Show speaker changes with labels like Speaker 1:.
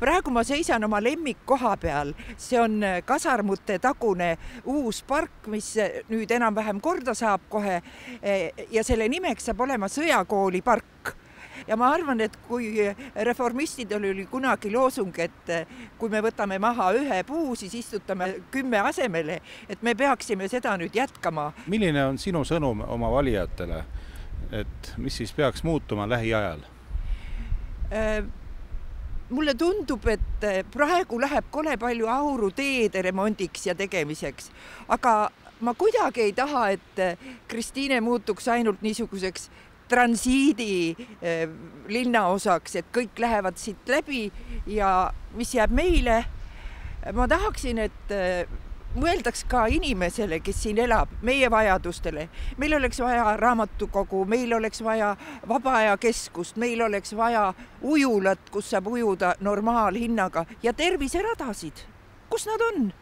Speaker 1: praegu ma seisan oma lemmikkoha peal. See on Kasarmute tagune uus park, mis nüüd enam-vähem korda saab kohe ja selle nimeks saab olema Sõjakooli park. Ja ma arvan, et kui reformistidel oli kunagi loosung, et kui me võtame maha ühe puu, siis istutame 10 asemele, et me peaksime seda nüüd jätkama.
Speaker 2: Milline on sinu sõnum oma valijatele, et mis siis peaks muutuma lähiajal?
Speaker 1: Mulle tundub, et praegu läheb kole palju auru teede remondiks ja tegemiseks, aga ma kuidagi ei taha, et Kristiine muutuks ainult niisuguseks transiidi linnaosaks, et kõik lähevad siit läbi ja mis jääb meile. Ma tahaksin, et mõeldaks ka inimesele, kes siin elab, meie vajadustele. Meil oleks vaja raamatukogu, meil oleks vaja vabaajakeskust, meil oleks vaja ujulat, kus saab ujuda normaalhinnaga ja terviseradasid. Kus nad on?